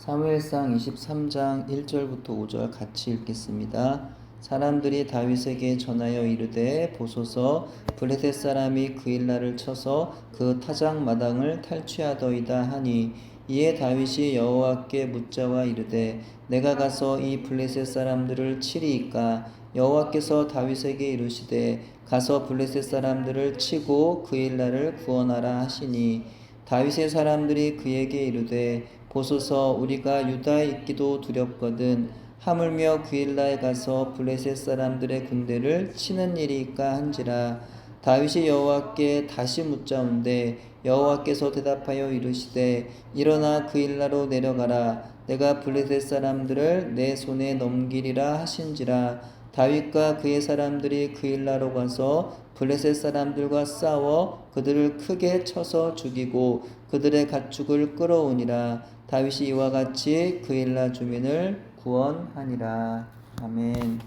사무엘상 23장 1절부터 5절 같이 읽겠습니다. 사람들이 다윗에게 전하여 이르되 보소서 블레셋 사람이 그일라를 쳐서 그 타작 마당을 탈취하더이다 하니 이에 다윗이 여호와께 묻자와 이르되 내가 가서 이 블레셋 사람들을 치리이까 여호와께서 다윗에게 이르시되 가서 블레셋 사람들을 치고 그일라를 구원하라 하시니 다윗의 사람들이 그에게 이르되 보소서 우리가 유다에 있기도 두렵거든 하물며 그일라에 가서 블레셋 사람들의 군대를 치는 일이까 한지라. 다윗이 여호와께 다시 묻자온데 여호와께서 대답하여 이르시되 일어나 그일라로 내려가라 내가 블레셋 사람들을 내 손에 넘기리라 하신지라. 다윗과 그의 사람들이 그일라로 가서 블레셋 사람들과 싸워 그들을 크게 쳐서 죽이고 그들의 가축을 끌어오니라. 다윗이 이와 같이 그일라 주민을 구원하니라. 아멘.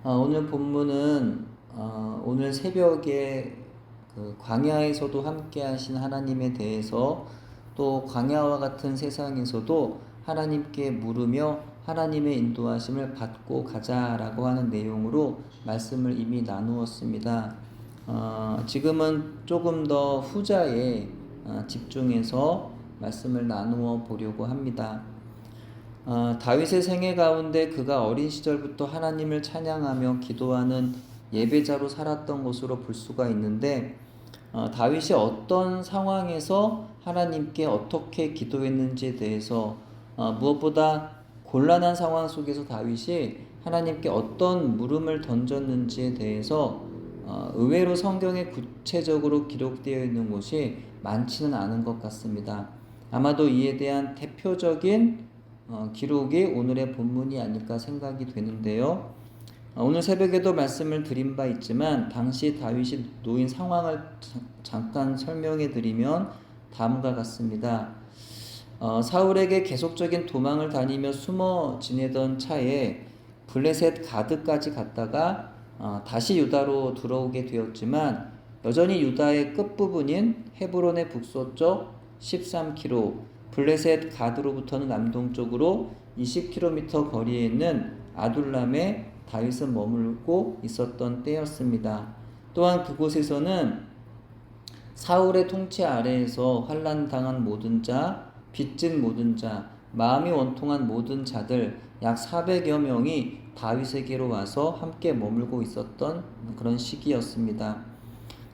오늘 본문은 오늘 새벽에 그 광야에서도 함께 하신 하나님에 대해서 또 광야와 같은 세상에서도 하나님께 물으며 하나님의 인도하심을 받고 가자라고 하는 내용으로 말씀을 이미 나누었습니다. 지금은 조금 더 후자에 집중해서 말씀을 나누어 보려고 합니다. 다윗의 생애 가운데 그가 어린 시절부터 하나님을 찬양하며 기도하는 예배자로 살았던 것으로 볼 수가 있는데 다윗이 어떤 상황에서 하나님께 어떻게 기도했는지에 대해서 무엇보다 곤란한 상황 속에서 다윗이 하나님께 어떤 물음을 던졌는지에 대해서 의외로 성경에 구체적으로 기록되어 있는 곳이 많지는 않은 것 같습니다. 아마도 이에 대한 대표적인 기록이 오늘의 본문이 아닐까 생각이 되는데요. 오늘 새벽에도 말씀을 드린 바 있지만 당시 다윗이 놓인 상황을 잠깐 설명해 드리면 다음과 같습니다. 사울에게 계속적인 도망을 다니며 숨어 지내던 차에 블레셋 가드까지 갔다가 다시 유다로 들어오게 되었지만 여전히 유다의 끝부분인 헤브론의 북서쪽 13km, 블레셋 가드로부터는 남동쪽으로 20km 거리에 있는 아둘람에 다윗은 머물고 있었던 때였습니다. 또한 그곳에서는 사울의 통치 아래에서 환난당한 모든 자, 빚진 모든 자, 마음이 원통한 모든 자들 약 400여 명이 다윗에게로 와서 함께 머물고 있었던 그런 시기였습니다.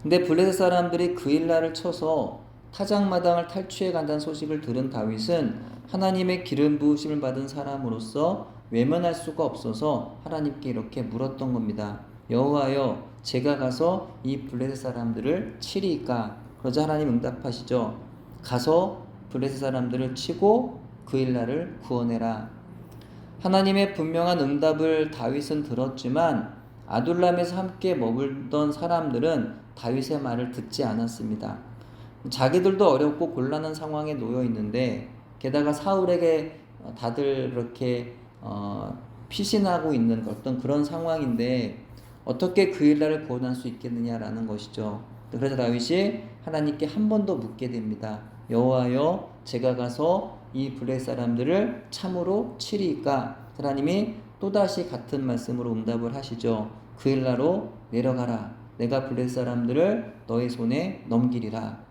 근데 블레셋 사람들이 그일라를 쳐서 타작마당을 탈취해 간다는 소식을 들은 다윗은 하나님의 기름 부으심을 받은 사람으로서 외면할 수가 없어서 하나님께 이렇게 물었던 겁니다. 여호와여, 제가 가서 이 블레셋 사람들을 치리이까? 그러자 하나님 응답하시죠. 가서 블레셋 사람들을 치고 그일라를 구원해라. 하나님의 분명한 응답을 다윗은 들었지만 아둘람에서 함께 머물던 사람들은 다윗의 말을 듣지 않았습니다. 자기들도 어렵고 곤란한 상황에 놓여 있는데 게다가 사울에게 다들 그렇게 피신하고 있는 어떤 그런 상황인데 어떻게 그일라를 구원할 수 있겠느냐라는 것이죠. 그래서 다윗이 하나님께 한 번 더 묻게 됩니다. 여호와여, 제가 가서 이 블레셋 사람들을 참으로 치리이까? 하나님이 또다시 같은 말씀으로 응답을 하시죠. 그일라로 내려가라. 내가 블레셋 사람들을 너의 손에 넘기리라.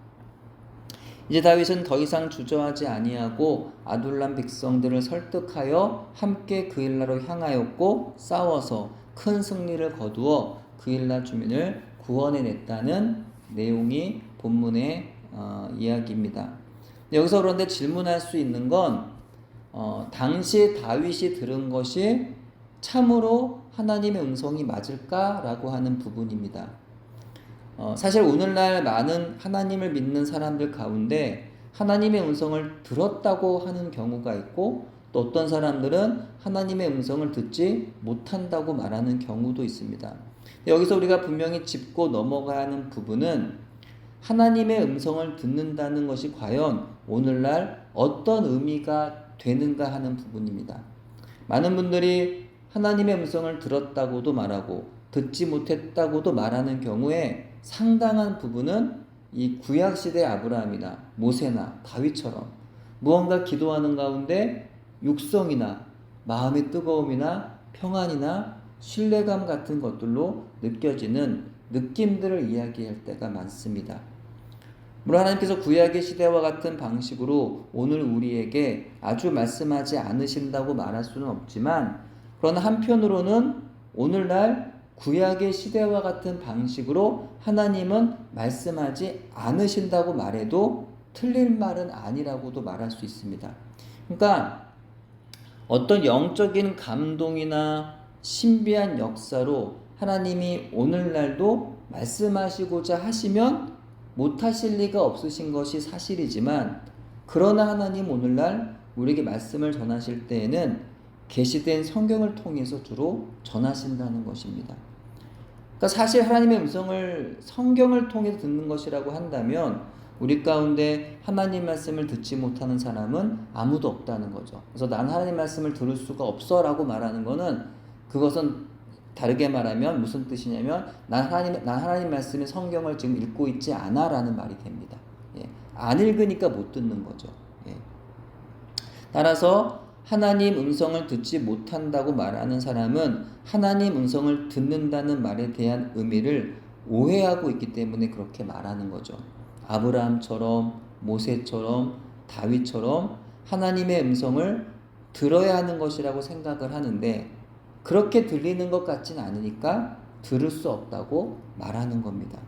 이제 다윗은 더 이상 주저하지 아니하고 아둘람 백성들을 설득하여 함께 그일라로 향하였고 싸워서 큰 승리를 거두어 그일라 주민을 구원해냈다는 내용이 본문의 이야기입니다. 여기서 그런데 질문할 수 있는 건 당시 다윗이 들은 것이 참으로 하나님의 음성이 맞을까라고 하는 부분입니다. 사실 오늘날 많은 하나님을 믿는 사람들 가운데 하나님의 음성을 들었다고 하는 경우가 있고 또 어떤 사람들은 하나님의 음성을 듣지 못한다고 말하는 경우도 있습니다. 여기서 우리가 분명히 짚고 넘어가야 하는 부분은 하나님의 음성을 듣는다는 것이 과연 오늘날 어떤 의미가 되는가 하는 부분입니다. 많은 분들이 하나님의 음성을 들었다고도 말하고 듣지 못했다고도 말하는 경우에 상당한 부분은 이 구약시대 아브라함이나 모세나 다윗처럼 무언가 기도하는 가운데 육성이나 마음의 뜨거움이나 평안이나 신뢰감 같은 것들로 느껴지는 느낌들을 이야기할 때가 많습니다. 물론 하나님께서 구약의 시대와 같은 방식으로 오늘 우리에게 아주 말씀하지 않으신다고 말할 수는 없지만, 그러나 한편으로는 오늘날 구약의 시대와 같은 방식으로 하나님은 말씀하지 않으신다고 말해도 틀린 말은 아니라고도 말할 수 있습니다. 그러니까 어떤 영적인 감동이나 신비한 역사로 하나님이 오늘날도 말씀하시고자 하시면 못하실 리가 없으신 것이 사실이지만, 그러나 하나님 오늘날 우리에게 말씀을 전하실 때에는 계시된 성경을 통해서 주로 전하신다는 것입니다. 그러니까 사실 하나님의 음성을 성경을 통해서 듣는 것이라고 한다면 우리 가운데 하나님 말씀을 듣지 못하는 사람은 아무도 없다는 거죠. 그래서 난 하나님 말씀을 들을 수가 없어 라고 말하는 거는, 그것은 다르게 말하면 무슨 뜻이냐면 난 하나님 말씀의 성경을 지금 읽고 있지 않아 라는 말이 됩니다. 예. 안 읽으니까 못 듣는 거죠. 예. 따라서 하나님 음성을 듣지 못한다고 말하는 사람은 하나님 음성을 듣는다는 말에 대한 의미를 오해하고 있기 때문에 그렇게 말하는 거죠. 아브라함처럼 모세처럼 다윗처럼 하나님의 음성을 들어야 하는 것이라고 생각을 하는데, 그렇게 들리는 것 같진 않으니까 들을 수 없다고 말하는 겁니다.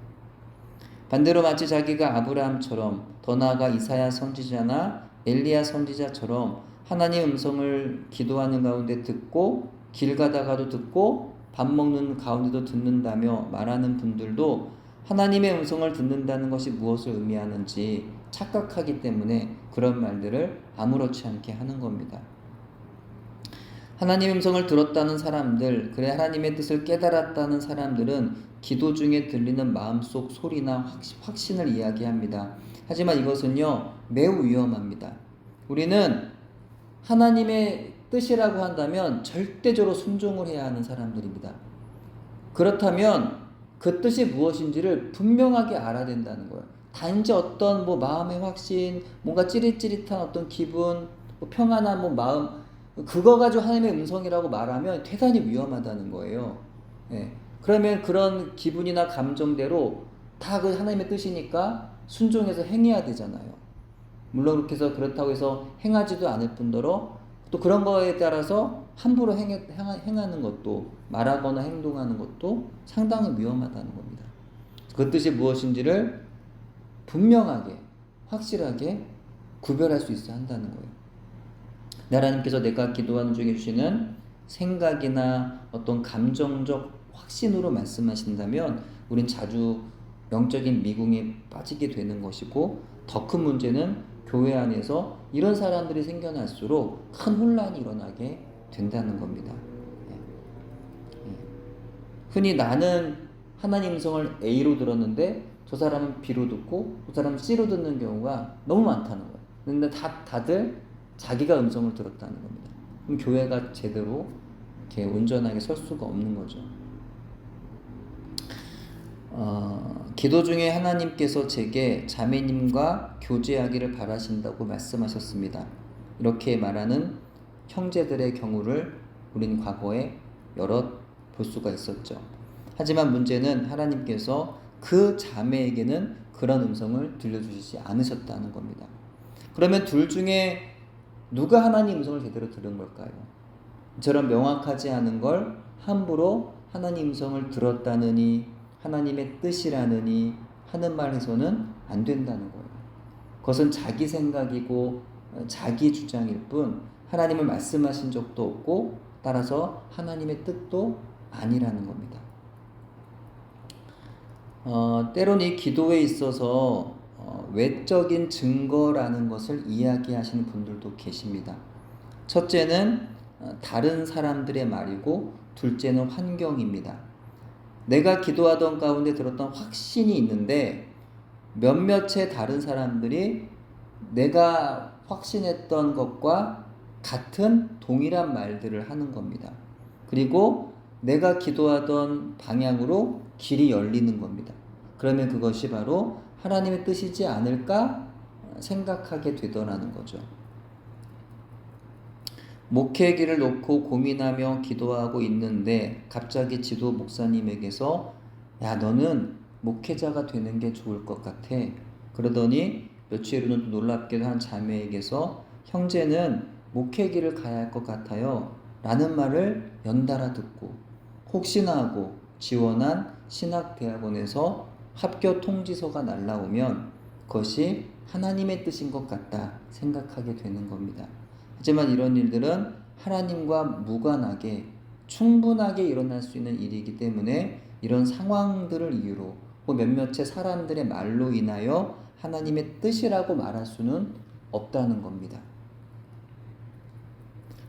반대로 마치 자기가 아브라함처럼, 더 나아가 이사야 선지자나 엘리야 선지자처럼 하나님 음성을 기도하는 가운데 듣고, 길 가다가도 듣고 밥 먹는 가운데도 듣는다며 말하는 분들도 하나님의 음성을 듣는다는 것이 무엇을 의미하는지 착각하기 때문에 그런 말들을 아무렇지 않게 하는 겁니다. 하나님의 음성을 들었다는 사람들, 그래 하나님의 뜻을 깨달았다는 사람들은 기도 중에 들리는 마음속 소리나 확신을 이야기합니다. 하지만 이것은요, 매우 위험합니다. 우리는 하나님의 뜻이라고 한다면 절대적으로 순종을 해야 하는 사람들입니다. 그렇다면 그 뜻이 무엇인지를 분명하게 알아야 된다는 거예요. 단지 어떤 마음의 확신, 뭔가 찌릿찌릿한 어떤 기분, 평안한 마음, 그거 가지고 하나님의 음성이라고 말하면 대단히 위험하다는 거예요. 예. 그러면 그런 기분이나 감정대로 다 그 하나님의 뜻이니까 순종해서 행해야 되잖아요. 물론 그렇게 해서 그렇다고 해서 행하지도 않을 뿐더러 또 그런 거에 따라서 함부로 행하는 것도, 말하거나 행동하는 것도 상당히 위험하다는 겁니다. 그 뜻이 무엇인지를 분명하게, 확실하게 구별할 수 있어야 한다는 거예요. 하나님께서 내가 기도하는 중에 주시는 생각이나 어떤 감정적 확신으로 말씀하신다면 우린 자주 영적인 미궁에 빠지게 되는 것이고, 더 큰 문제는 교회 안에서 이런 사람들이 생겨날수록 큰 혼란이 일어나게 된다는 겁니다. 흔히 나는 하나님 음성을 A로 들었는데 저 사람은 B로 듣고 저 사람은 C로 듣는 경우가 너무 많다는 거예요. 근데 다들 자기가 음성을 들었다는 겁니다. 그럼 교회가 제대로 이렇게 온전하게 설 수가 없는 거죠. 기도 중에 하나님께서 제게 자매님과 교제하기를 바라신다고 말씀하셨습니다. 이렇게 말하는 형제들의 경우를 우린 과거에 여럿 볼 수가 있었죠. 하지만 문제는 하나님께서 그 자매에게는 그런 음성을 들려주시지 않으셨다는 겁니다. 그러면 둘 중에 누가 하나님 음성을 제대로 들은 걸까요? 저런 명확하지 않은 걸 함부로 하나님 음성을 들었다느니 하나님의 뜻이라느니 하는 말 해서는 안 된다는 거예요. 그것은 자기 생각이고 자기 주장일 뿐 하나님을 말씀하신 적도 없고, 따라서 하나님의 뜻도 아니라는 겁니다. 때론 이 기도에 있어서 외적인 증거라는 것을 이야기하시는 분들도 계십니다. 첫째는 다른 사람들의 말이고, 둘째는 환경입니다. 내가 기도하던 가운데 들었던 확신이 있는데 몇몇의 다른 사람들이 내가 확신했던 것과 같은 동일한 말들을 하는 겁니다. 그리고 내가 기도하던 방향으로 길이 열리는 겁니다. 그러면 그것이 바로 하나님의 뜻이지 않을까 생각하게 되더라는 거죠. 목회 길을 놓고 고민하며 기도하고 있는데 갑자기 지도 목사님에게서 야, 너는 목회자가 되는 게 좋을 것 같아. 그러더니 며칠 후는 또 놀랍게도 한 자매에게서 형제는 목회 길을 가야 할 것 같아요. 라는 말을 연달아 듣고 혹시나 하고 지원한 신학대학원에서 합격 통지서가 날라오면 그것이 하나님의 뜻인 것 같다 생각하게 되는 겁니다. 하지만 이런 일들은 하나님과 무관하게 충분하게 일어날 수 있는 일이기 때문에 이런 상황들을 이유로 몇몇의 사람들의 말로 인하여 하나님의 뜻이라고 말할 수는 없다는 겁니다.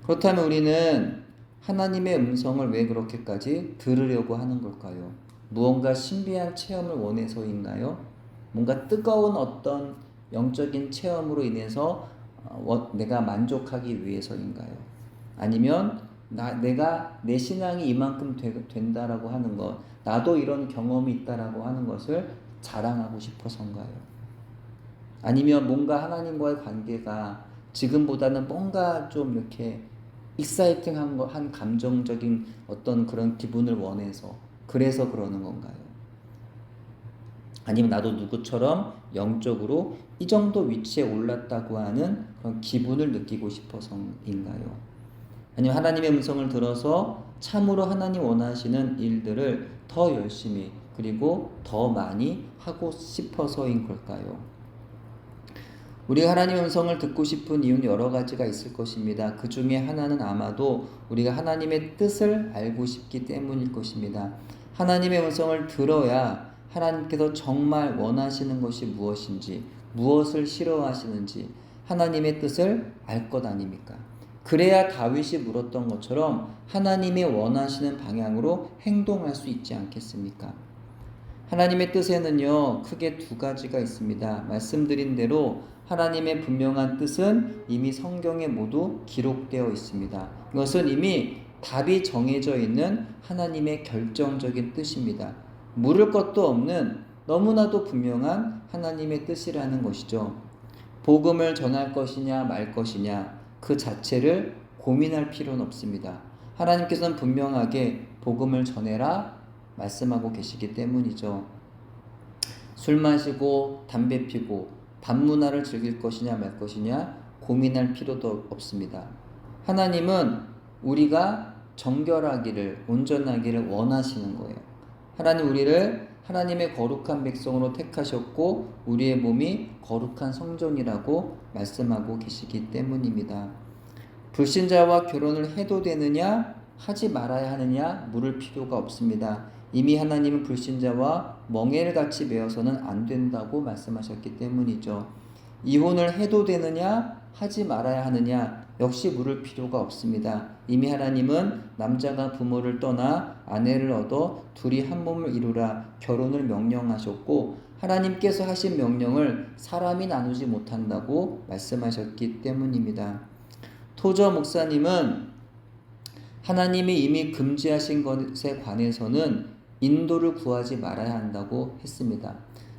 그렇다면 우리는 하나님의 음성을 왜 그렇게까지 들으려고 하는 걸까요? 무언가 신비한 체험을 원해서인가요? 뭔가 뜨거운 어떤 영적인 체험으로 인해서 내가 만족하기 위해서인가요? 아니면 내가 내 신앙이 이만큼 된다라고 하는 것, 나도 이런 경험이 있다라고 하는 것을 자랑하고 싶어서인가요? 아니면 뭔가 하나님과의 관계가 지금보다는 뭔가 좀 이렇게 익사이팅한 한 감정적인 어떤 그런 기분을 원해서 그래서 그러는 건가요? 아니면 나도 누구처럼 영적으로 이 정도 위치에 올랐다고 하는 그런 기분을 느끼고 싶어서인가요? 아니면 하나님의 음성을 들어서 참으로 하나님 원하시는 일들을 더 열심히 그리고 더 많이 하고 싶어서인 걸까요? 우리가 하나님의 음성을 듣고 싶은 이유는 여러 가지가 있을 것입니다. 그 중에 하나는 아마도 우리가 하나님의 뜻을 알고 싶기 때문일 것입니다. 하나님의 음성을 들어야 하나님께서 정말 원하시는 것이 무엇인지, 무엇을 싫어하시는지 하나님의 뜻을 알 것 아닙니까? 그래야 다윗이 물었던 것처럼 하나님이 원하시는 방향으로 행동할 수 있지 않겠습니까? 하나님의 뜻에는요, 크게 두 가지가 있습니다. 말씀드린 대로 하나님의 분명한 뜻은 이미 성경에 모두 기록되어 있습니다. 이것은 이미 답이 정해져 있는 하나님의 결정적인 뜻입니다. 물을 것도 없는 너무나도 분명한 하나님의 뜻이라는 것이죠. 복음을 전할 것이냐 말 것이냐 그 자체를 고민할 필요는 없습니다. 하나님께서는 분명하게 복음을 전해라 말씀하고 계시기 때문이죠. 술 마시고 담배 피고 밤문화를 즐길 것이냐 말 것이냐 고민할 필요도 없습니다. 하나님은 우리가 정결하기를 온전하기를 원하시는 거예요. 하나님 우리를 하나님의 거룩한 백성으로 택하셨고 우리의 몸이 거룩한 성전이라고 말씀하고 계시기 때문입니다. 불신자와 결혼을 해도 되느냐 하지 말아야 하느냐 물을 필요가 없습니다. 이미 하나님은 불신자와 멍에를같이 매어서는 안 된다고 말씀하셨기 때문이죠. 이혼을 해도 되느냐 하지 말아야 하느냐 역시 물을 필요가 없습니다. 이미 하나님은 남자가 부모를 떠나 아내를 얻어 둘이 한 몸을 이루라 결혼을 명령하셨고 하나님께서 하신 명령을 사람이 나누지 못한다고 말씀하셨기 때문입니다. 토저 목사님은 하나님이 이미 금지하신 것에 관해서는 인도를 구하지 말아야 한다고 했습니다.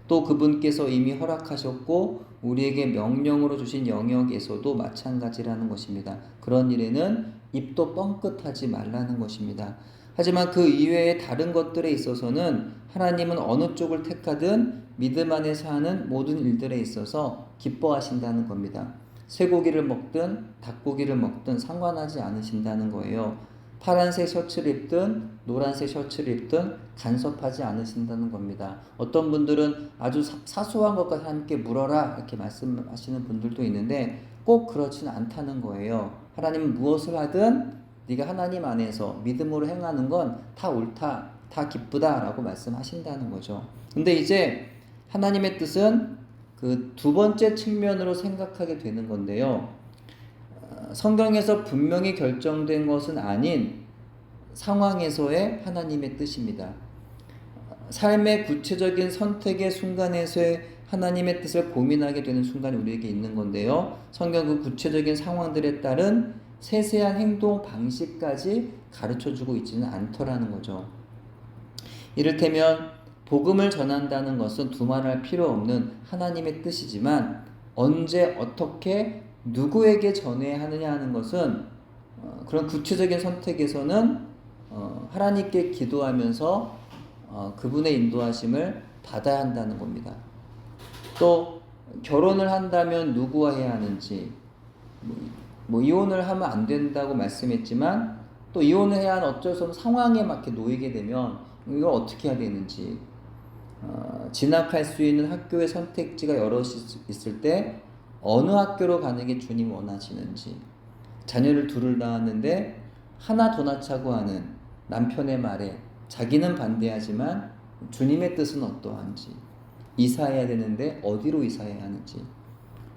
또 그분께서 이미 허락하셨고 우리에게 명령으로 주신 영역에서도 마찬가지라는 것입니다. 그런 일에는 입도 뻥끗하지 말라는 것입니다. 하지만 그 이외의 다른 것들에 있어서는 하나님은 어느 쪽을 택하든 믿음 안에서 하는 모든 일들에 있어서 기뻐하신다는 겁니다. 쇠고기를 먹든 닭고기를 먹든 상관하지 않으신다는 거예요. 파란색 셔츠를 입든 노란색 셔츠를 입든 간섭하지 않으신다는 겁니다. 어떤 분들은 아주 사소한 것과 함께 물어라 이렇게 말씀하시는 분들도 있는데 꼭 그렇지는 않다는 거예요. 하나님은 무엇을 하든 네가 하나님 안에서 믿음으로 행하는 건 다 옳다, 다 기쁘다라고 말씀하신다는 거죠. 근데 이제 하나님의 뜻은 그 두 번째 측면으로 생각하게 되는 건데요. 성경에서 분명히 결정된 것은 아닌 상황에서의 하나님의 뜻입니다. 삶의 구체적인 선택의 순간에서의 하나님의 뜻을 고민하게 되는 순간이 우리에게 있는 건데요. 성경 그 구체적인 상황들에 따른 세세한 행동 방식까지 가르쳐주고 있지는 않더라는 거죠. 이를테면 복음을 전한다는 것은 두말할 필요 없는 하나님의 뜻이지만 언제 어떻게 누구에게 전해야 하느냐 하는 것은 그런 구체적인 선택에서는 하나님께 기도하면서 그분의 인도하심을 받아야 한다는 겁니다. 또 결혼을 한다면 누구와 해야 하는지, 뭐 이혼을 하면 안 된다고 말씀했지만 또 이혼을 해야 하는 어쩔 수 없는 상황에 맞게 놓이게 되면 이걸 어떻게 해야 되는지, 진학할 수 있는 학교의 선택지가 여럿이 있을 때 어느 학교로 가는 게 주님 원하시는지, 자녀를 둘을 낳았는데 하나 더 낳자고 하는 남편의 말에 자기는 반대하지만 주님의 뜻은 어떠한지, 이사해야 되는데 어디로 이사해야 하는지,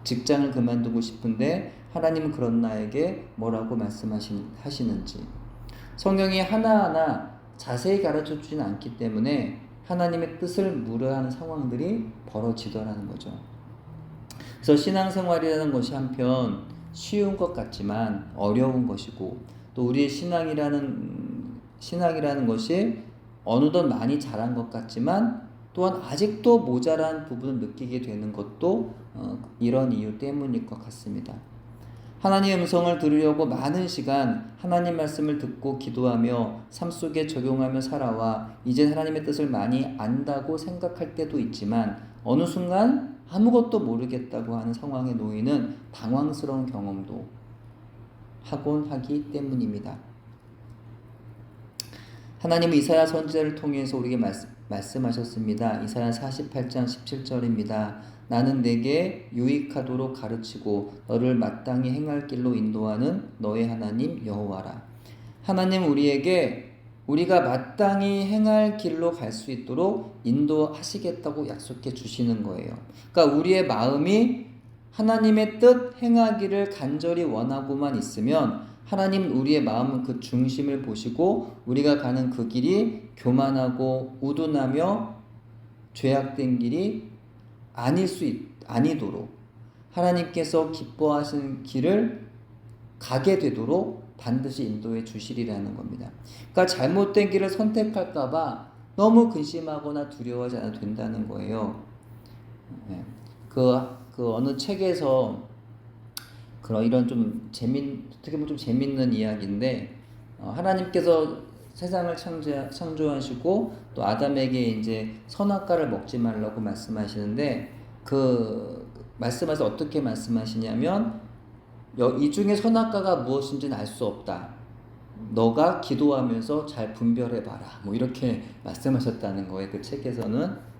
직장을 그만두고 싶은데 하나님은 그런 나에게 뭐라고 말씀하시는지, 성경이 하나하나 자세히 가르쳐 주진 않기 때문에 하나님의 뜻을 물어야 하는 상황들이 벌어지더라는 거죠. 그래서 신앙생활이라는 것이 한편 쉬운 것 같지만 어려운 것이고, 또 우리의 신앙이라는 것이 어느덧 많이 자란 것 같지만 또한 아직도 모자란 부분을 느끼게 되는 것도 이런 이유 때문일 것 같습니다. 하나님의 음성을 들으려고 많은 시간 하나님 말씀을 듣고 기도하며 삶 속에 적용하며 살아와 이제 하나님의 뜻을 많이 안다고 생각할 때도 있지만 어느 순간 아무것도 모르겠다고 하는 상황에 놓이는 당황스러운 경험도 하곤 하기 때문입니다. 하나님은 이사야 선지자를 통해서 우리에게 말씀하셨습니다. 이사야 48장 17절입니다. 나는 내게 유익하도록 가르치고 너를 마땅히 행할 길로 인도하는 너의 하나님 여호와라. 하나님은 우리에게 우리가 마땅히 행할 길로 갈 수 있도록 인도하시겠다고 약속해 주시는 거예요. 그러니까 우리의 마음이 하나님의 뜻 행하기를 간절히 원하고만 있으면 하나님은 우리의 마음 그 중심을 보시고 우리가 가는 그 길이 교만하고 우둔하며 죄악된 길이 아니도록 하나님께서 기뻐하시는 길을 가게 되도록 반드시 인도해 주시리라는 겁니다. 그러니까 잘못된 길을 선택할까봐 너무 근심하거나 두려워하지 않아도 된다는 거예요. 그 어느 책에서 그런 이런 어떻게 보면 좀 재밌는 이야기인데, 하나님께서 세상을 창조하시고 또 아담에게 이제 선악과를 먹지 말라고 말씀하시는데, 그 말씀하셔서 어떻게 말씀하시냐면 이 중에 선악과가 무엇인지는 알 수 없다. 너가 기도하면서 잘 분별해봐라. 뭐 이렇게 말씀하셨다는 거예요. 그 책에서는.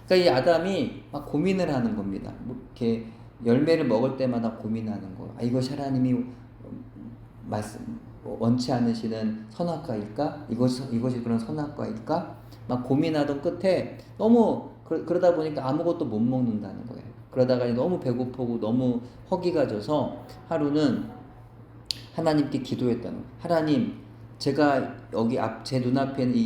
그러니까 이 아담이 막 고민을 하는 겁니다. 뭐 이렇게 열매를 먹을 때마다 고민하는 거예요. 이것이 하나님이 원치 않으시는 선악과일까? 이것이 그런 선악과일까? 막 고민하던 끝에 너무 그러다 보니까 아무것도 못 먹는다는 거예요. 그러다가 너무 배고프고 너무 허기가 져서 하루는 하나님께 기도했다는 거예요. 하나님, 제가 여기 제 눈앞에 있는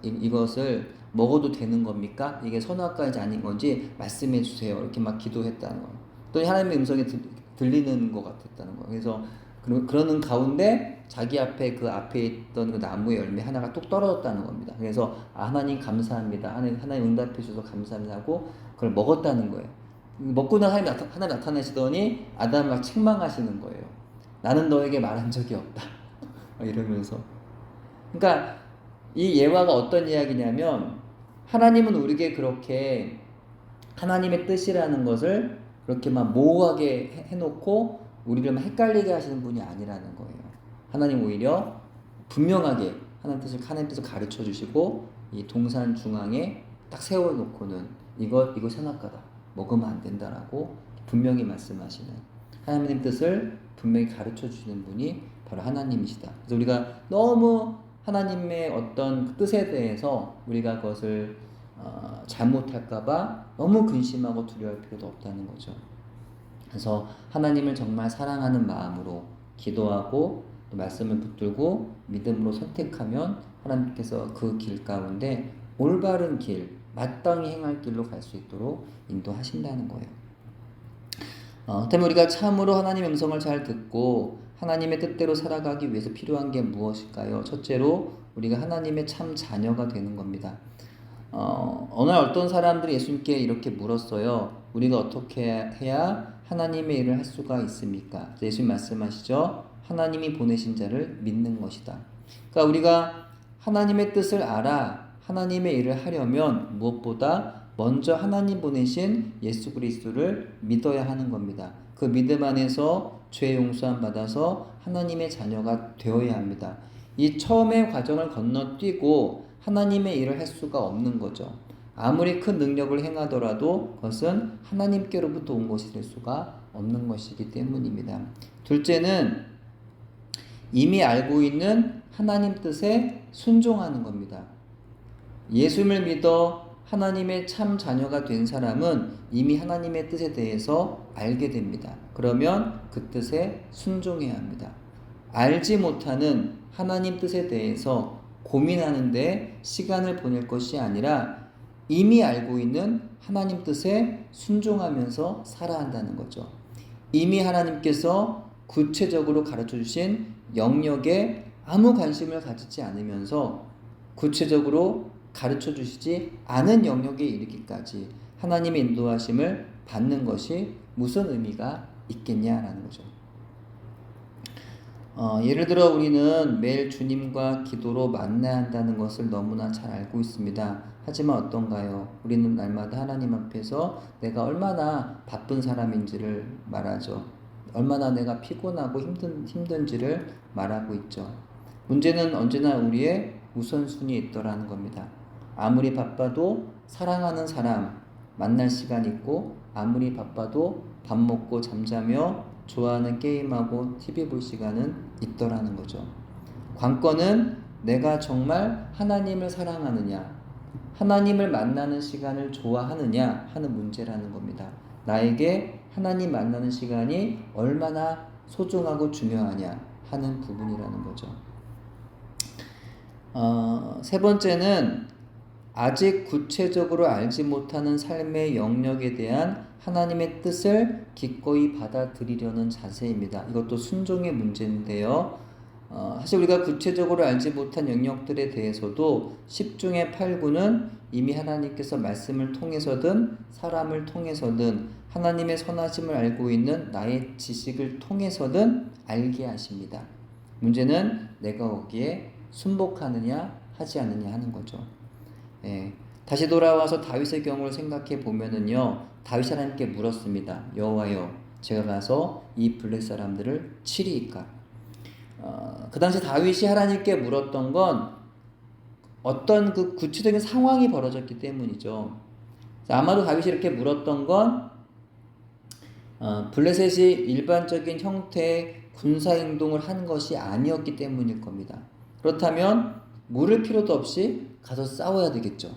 이것을 먹어도 되는 겁니까? 이게 선악과인지 아닌 건지 말씀해 주세요. 이렇게 막 기도했다는 거예요. 또 하나님의 음성이 들리는 것 같았다는 거예요. 그래서 그러는 가운데 자기 앞에 있던 그 나무의 열매 하나가 뚝 떨어졌다는 겁니다. 그래서 하나님 감사합니다. 하나님 응답해 주셔서 감사합니다 하고 그걸 먹었다는 거예요. 먹고 난 하나님 나타나시더니 아담을 막 책망하시는 거예요. 나는 너에게 말한 적이 없다. 이러면서. 그러니까 이 예화가 어떤 이야기냐면 하나님은 우리에게 그렇게 하나님의 뜻이라는 것을 그렇게 막 모호하게 해놓고 우리를 막 헷갈리게 하시는 분이 아니라는 거예요. 하나님 오히려 분명하게 하나님 뜻을 가르쳐 주시고 이 동산 중앙에 딱 세워놓고는 이거 선악과다. 먹으면 안 된다라고 분명히 말씀하시는 하나님 뜻을 분명히 가르쳐 주시는 분이 바로 하나님이시다. 그래서 우리가 너무 하나님의 어떤 그 뜻에 대해서 우리가 그것을 잘못할까봐 너무 근심하고 두려워할 필요도 없다는 거죠. 그래서 하나님을 정말 사랑하는 마음으로 기도하고 또 말씀을 붙들고 믿음으로 선택하면 하나님께서 그 길 가운데 올바른 길, 마땅히 행할 길로 갈 수 있도록 인도하신다는 거예요. 때문에 우리가 참으로 하나님의 음성을 잘 듣고 하나님의 뜻대로 살아가기 위해서 필요한 게 무엇일까요? 첫째로 우리가 하나님의 참 자녀가 되는 겁니다. 어느 날 어떤 사람들이 예수님께 이렇게 물었어요. 우리가 어떻게 해야 하나님의 일을 할 수가 있습니까? 예수님 말씀하시죠. 하나님이 보내신 자를 믿는 것이다. 그러니까 우리가 하나님의 뜻을 알아 하나님의 일을 하려면 무엇보다 먼저 하나님 보내신 예수 그리스도를 믿어야 하는 겁니다. 그 믿음 안에서 죄 용서함 받아서 하나님의 자녀가 되어야 합니다. 이 처음의 과정을 건너뛰고 하나님의 일을 할 수가 없는 거죠. 아무리 큰 능력을 행하더라도 그것은 하나님께로부터 온 것이 될 수가 없는 것이기 때문입니다. 둘째는 이미 알고 있는 하나님 뜻에 순종하는 겁니다. 예수님을 믿어 하나님의 참 자녀가 된 사람은 이미 하나님의 뜻에 대해서 알게 됩니다. 그러면 그 뜻에 순종해야 합니다. 알지 못하는 하나님 뜻에 대해서 고민하는데 시간을 보낼 것이 아니라 이미 알고 있는 하나님 뜻에 순종하면서 살아야 한다는 거죠. 이미 하나님께서 구체적으로 가르쳐 주신 영역에 아무 관심을 가지지 않으면서 구체적으로 가르쳐 주시지 않은 영역에 이르기까지 하나님의 인도하심을 받는 것이 무슨 의미가 있겠냐라는 거죠. 예를 들어 우리는 매일 주님과 기도로 만나야 한다는 것을 너무나 잘 알고 있습니다. 하지만 어떤가요? 우리는 날마다 하나님 앞에서 내가 얼마나 바쁜 사람인지를 말하죠. 얼마나 내가 피곤하고 힘든지를 말하고 있죠. 문제는 언제나 우리의 우선순위에 있더라는 겁니다. 아무리 바빠도 사랑하는 사람 만날 시간 있고 아무리 바빠도 밥 먹고 잠자며 좋아하는 게임하고 TV 볼 시간은 있더라는 거죠. 관건은 내가 정말 하나님을 사랑하느냐, 하나님을 만나는 시간을 좋아하느냐 하는 문제라는 겁니다. 나에게 하나님 만나는 시간이 얼마나 소중하고 중요하냐 하는 부분이라는 거죠. 세 번째는 아직 구체적으로 알지 못하는 삶의 영역에 대한 하나님의 뜻을 기꺼이 받아들이려는 자세입니다. 이것도 순종의 문제인데요. 사실 우리가 구체적으로 알지 못한 영역들에 대해서도 10중에 8구는 이미 하나님께서 말씀을 통해서든 사람을 통해서든 하나님의 선하심을 알고 있는 나의 지식을 통해서든 알게 하십니다. 문제는 내가 거기에 순복하느냐 하지 않느냐 하는 거죠. 다시 돌아와서 다윗의 경우를 생각해 보면은요, 다윗이 하나님께 물었습니다. 여호와여, 제가 가서 이 블레 사람들을 치리이까? 그 당시 다윗이 하나님께 물었던 건 어떤 그 구체적인 상황이 벌어졌기 때문이죠. 아마도 다윗이 이렇게 물었던 건 블레셋이 일반적인 형태의 군사 행동을 한 것이 아니었기 때문일 겁니다. 그렇다면 물을 필요도 없이 가서 싸워야 되겠죠.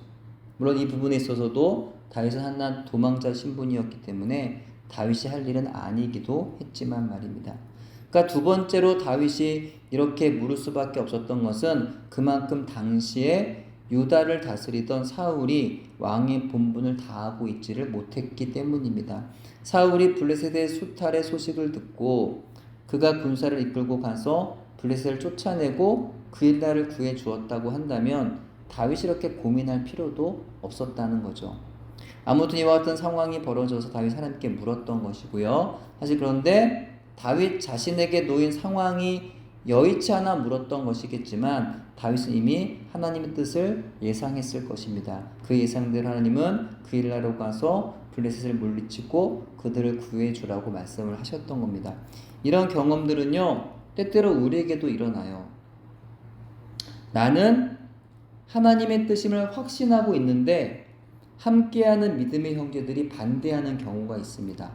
물론 이 부분에 있어서도 다윗은 한낱 도망자 신분이었기 때문에 다윗이 할 일은 아니기도 했지만 말입니다. 그러니까 두 번째로 다윗이 이렇게 물을 수밖에 없었던 것은 그만큼 당시에 유다를 다스리던 사울이 왕의 본분을 다하고 있지를 못했기 때문입니다. 사울이 블레셋의 수탈의 소식을 듣고 그가 군사를 이끌고 가서 블레셋을 쫓아내고 그의 나라를 구해 주었다고 한다면 다윗이 이렇게 고민할 필요도 없었다는 거죠. 아무튼 이와 같은 상황이 벌어져서 다윗 하나님께 물었던 것이고요. 사실 그런데 다윗 자신에게 놓인 상황이 여의치 않아 물었던 것이겠지만 다윗은 이미 하나님의 뜻을 예상했을 것입니다. 그 예상대로 하나님은 그 일하러 가서 블레셋을 물리치고 그들을 구해 주라고 말씀을 하셨던 겁니다. 이런 경험들은요, 때때로 우리에게도 일어나요. 나는 하나님의 뜻임을 확신하고 있는데 함께하는 믿음의 형제들이 반대하는 경우가 있습니다.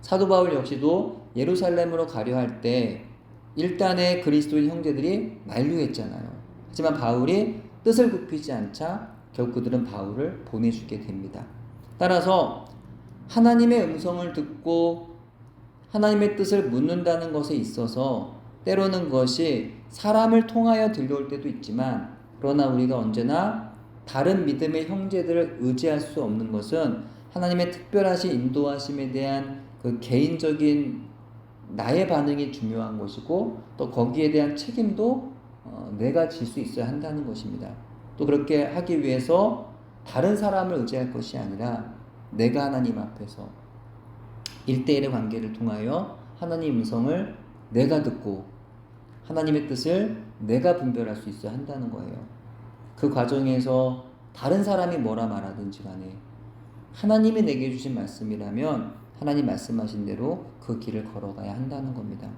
사도 바울 역시도 예루살렘으로 가려 할 때 일단의 그리스도인 형제들이 만류했잖아요. 하지만 바울이 뜻을 굽히지 않자 결국 그들은 바울을 보내주게 됩니다. 따라서 하나님의 음성을 듣고 하나님의 뜻을 묻는다는 것에 있어서 때로는 그것이 사람을 통하여 들려올 때도 있지만 그러나 우리가 언제나 다른 믿음의 형제들을 의지할 수 없는 것은 하나님의 특별하신 인도하심에 대한 그 개인적인 나의 반응이 중요한 것이고 또 거기에 대한 책임도 내가 질 수 있어야 한다는 것입니다. 또 그렇게 하기 위해서 다른 사람을 의지할 것이 아니라 내가 하나님 앞에서 1대1의 관계를 통하여 하나님 음성을 내가 듣고 하나님의 뜻을 내가 분별할 수 있어야 한다는 거예요. 그 과정에서 다른 사람이 뭐라 말하든지 간에 하나님이 내게 주신 말씀이라면 하나님 말씀하신 대로 그 길을 걸어가야 한다는 겁니다.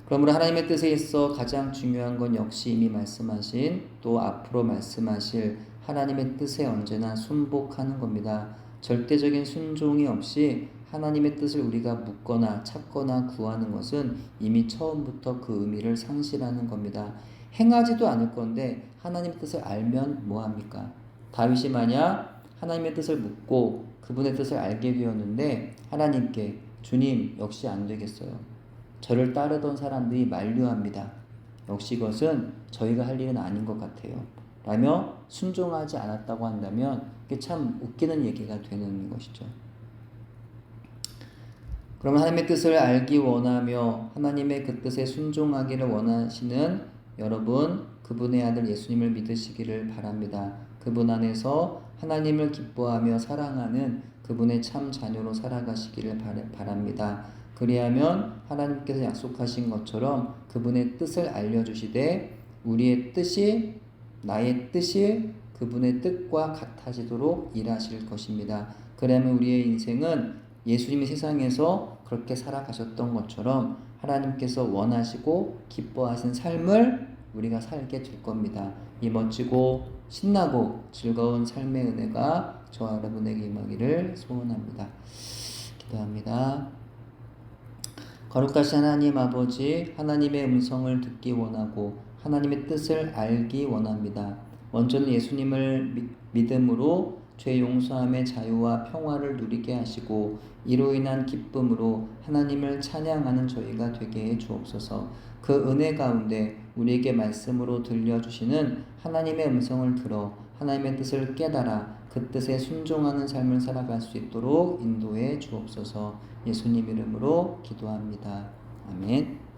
그러므로 하나님의 뜻에 있어 가장 중요한 건 역시 이미 말씀하신 또 앞으로 말씀하실 하나님의 뜻에 언제나 순복하는 겁니다. 절대적인 순종이 없이 하나님의 뜻을 우리가 묻거나 찾거나 구하는 것은 이미 처음부터 그 의미를 상실하는 겁니다. 행하지도 않을 건데 하나님의 뜻을 알면 뭐합니까? 다윗이 만약 하나님의 뜻을 묻고 그분의 뜻을 알게 되었는데 하나님께 주님 역시 안 되겠어요. 저를 따르던 사람들이 만류합니다. 역시 그것은 저희가 할 일은 아닌 것 같아요. 라며 순종하지 않았다고 한다면 그게 참 웃기는 얘기가 되는 것이죠. 그러면 하나님의 뜻을 알기 원하며 하나님의 그 뜻에 순종하기를 원하시는 여러분, 그분의 아들 예수님을 믿으시기를 바랍니다. 그분 안에서 하나님을 기뻐하며 사랑하는 그분의 참 자녀로 살아가시기를 바랍니다. 그리하면 하나님께서 약속하신 것처럼 그분의 뜻을 알려주시되 우리의 뜻이 나의 뜻이 그분의 뜻과 같아지도록 일하실 것입니다. 그러면 우리의 인생은 예수님이 세상에서 그렇게 살아가셨던 것처럼 하나님께서 원하시고 기뻐하신 삶을 우리가 살게 될 겁니다. 이 멋지고 신나고 즐거운 삶의 은혜가 저와 여러분에게 임하기를 소원합니다. 기도합니다. 거룩하신 하나님 아버지, 하나님의 음성을 듣기 원하고 하나님의 뜻을 알기 원합니다. 먼저는 예수님을 믿음으로 죄 용서함의 자유와 평화를 누리게 하시고 이로 인한 기쁨으로 하나님을 찬양하는 저희가 되게 해 주옵소서. 그 은혜 가운데 우리에게 말씀으로 들려주시는 하나님의 음성을 들어 하나님의 뜻을 깨달아 그 뜻에 순종하는 삶을 살아갈 수 있도록 인도해 주옵소서. 예수님 이름으로 기도합니다. 아멘.